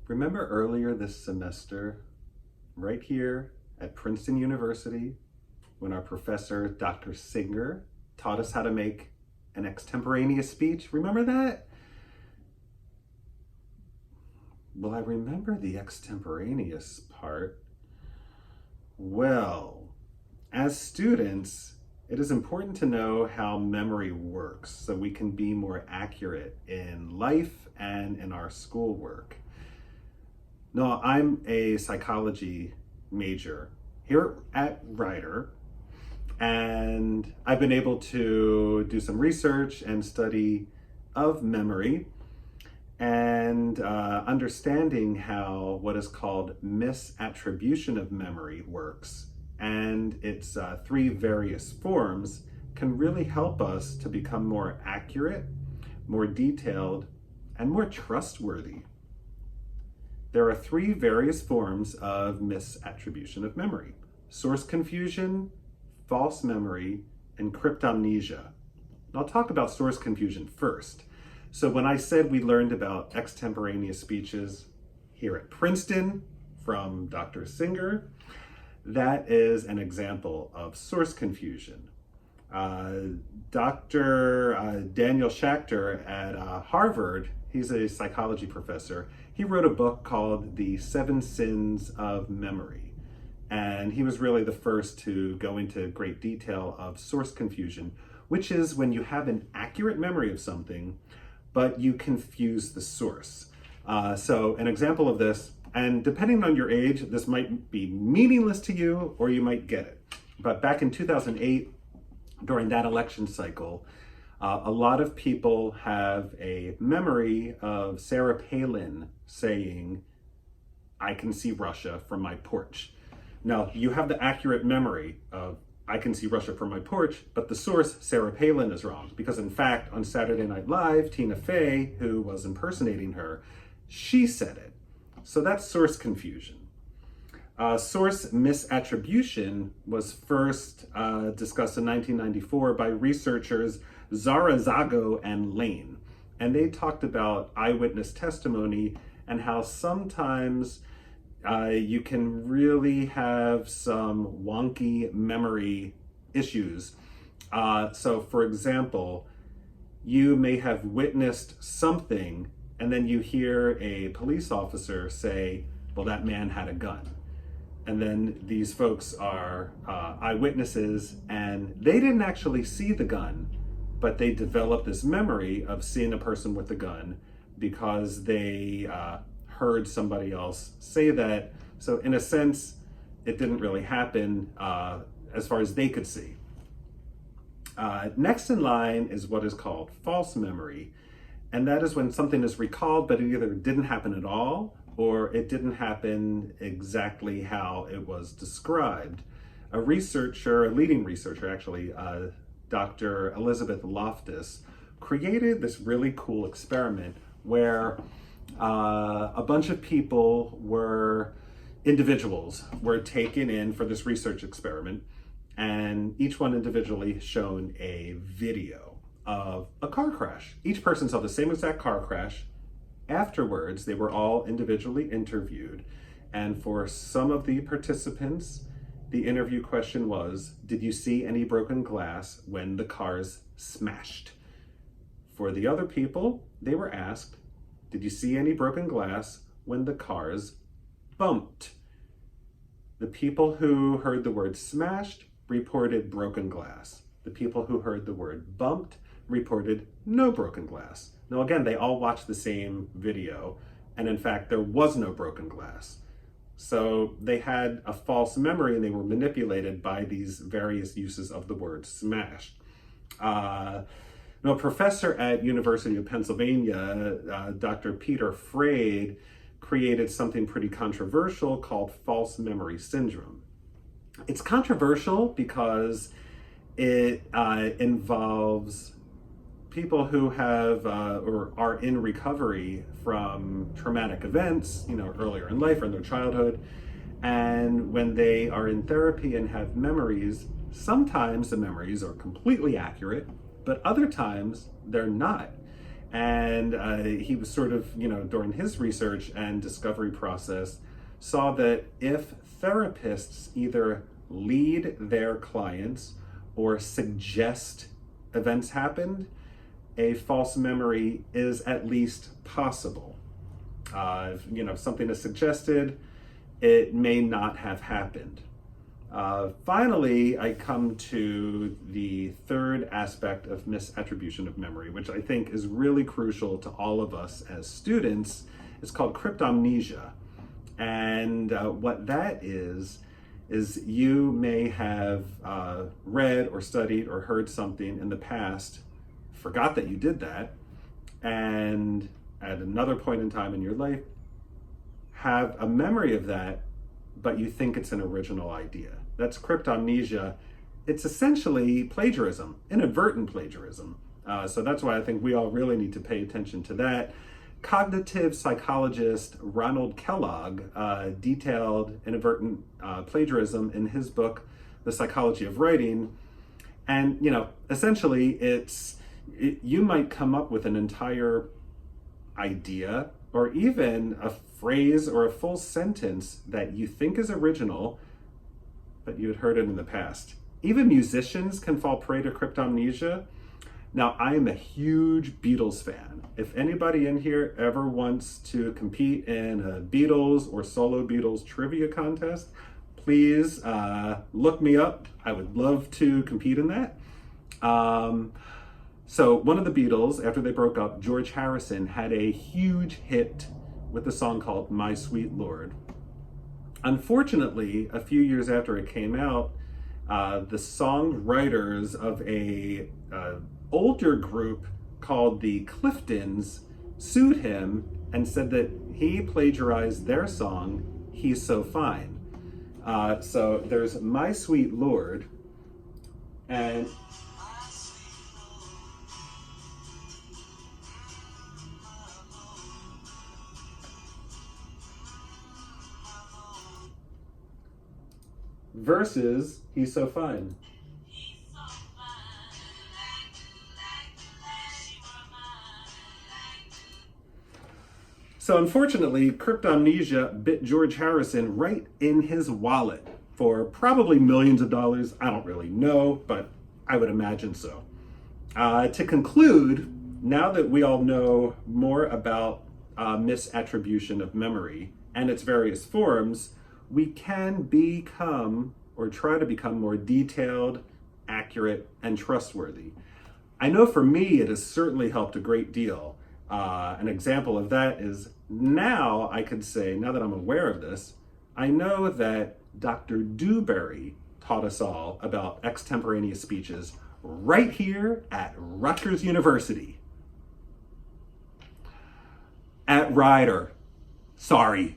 Remember earlier this semester, right here at Princeton University, when our professor, Dr. Singer, taught us how to make an extemporaneous speech? Remember that? Well, I remember the extemporaneous part. Well, as students, it is important to know how memory works so we can be more accurate in life and in our schoolwork. No, I'm a psychology major here at Rider, and I've been able to do some research and study of memory and understanding how what is called misattribution of memory works and its three various forms can really help us to become more accurate, more detailed, and more trustworthy. There are three various forms of misattribution of memory: source confusion, false memory, and cryptomnesia. I'll talk about source confusion first. So when I said we learned about extemporaneous speeches here at Princeton from Dr. Singer, that is an example of source confusion. Dr. Daniel Schachter at Harvard, he's a psychology professor. He wrote a book called The 7 Sins of Memory. And he was really the first to go into great detail of source confusion, which is when you have an accurate memory of something, but you confuse the source. So an example of this, and depending on your age, this might be meaningless to you or you might get it. But back in 2008, during that election cycle, a lot of people have a memory of Sarah Palin saying, "I can see Russia from my porch." Now, you have the accurate memory of "I can see Russia from my porch," but the source, Sarah Palin, is wrong. Because in fact, on Saturday Night Live, Tina Fey, who was impersonating her, she said it. So that's source confusion. Source misattribution was first discussed in 1994 by researchers Zarazago and Lane. And they talked about eyewitness testimony and how sometimes you can really have some wonky memory issues. So for example, you may have witnessed something and then you hear a police officer say, "Well, that man had a gun." And then these folks are eyewitnesses and they didn't actually see the gun, but they developed this memory of seeing a person with a gun because they heard somebody else say that. So in a sense, it didn't really happen as far as they could see. Next in line is what is called false memory. And that is when something is recalled, but it either didn't happen at all or it didn't happen exactly how it was described. A leading researcher actually, Dr. Elizabeth Loftus, created this really cool experiment where a bunch of individuals were taken in for this research experiment, and each one individually shown a video of a car crash. Each person saw the same exact car crash. Afterwards, they were all individually interviewed, and for some of the participants, the interview question was, "Did you see any broken glass when the cars smashed?" For the other people, they were asked, "Did you see any broken glass when the cars bumped?" The people who heard the word smashed reported broken glass. The people who heard the word bumped reported no broken glass. Now again, they all watched the same video, and in fact, there was no broken glass. So they had a false memory and they were manipulated by these various uses of the word smashed. Now, a professor at University of Pennsylvania, Dr. Peter Frade, created something pretty controversial called false memory syndrome. It's controversial because it involves people who have or are in recovery from traumatic events, earlier in life or in their childhood. And when they are in therapy and have memories, sometimes the memories are completely accurate, but other times they're not. And he was sort of, during his research and discovery process, saw that if therapists either lead their clients or suggest events happened, a false memory is at least possible. If something is suggested, it may not have happened. Finally, I come to the third aspect of misattribution of memory, which I think is really crucial to all of us as students. It's called cryptomnesia. And what that is you may have read or studied or heard something in the past, forgot that you did that, and at another point in time in your life, have a memory of that, but you think it's an original idea. That's cryptomnesia. It's essentially plagiarism, inadvertent plagiarism. So that's why I think we all really need to pay attention to that. Cognitive psychologist Ronald Kellogg detailed inadvertent plagiarism in his book, The Psychology of Writing. And, essentially you might come up with an entire idea or even a phrase or a full sentence that you think is original, but you had heard it in the past. Even musicians can fall prey to cryptomnesia. Now, I am a huge Beatles fan. If anybody in here ever wants to compete in a Beatles or solo Beatles trivia contest, please look me up. I would love to compete in that. So one of the Beatles, after they broke up, George Harrison, had a huge hit with a song called My Sweet Lord. Unfortunately, a few years after it came out, the songwriters of a older group called the Cliftons sued him and said that he plagiarized their song, He's So Fine. So there's My Sweet Lord, and versus He's So Fine. So unfortunately, cryptomnesia bit George Harrison right in his wallet for probably millions of dollars. I don't really know, but I would imagine so. To conclude, now that we all know more about misattribution of memory and its various forms, we can become or try to become more detailed, accurate, and trustworthy. I know for me, it has certainly helped a great deal. An example of that is now I could say, now that I'm aware of this, I know that Dr. Dewberry taught us all about extemporaneous speeches right here at Rutgers University. At Rider. Sorry.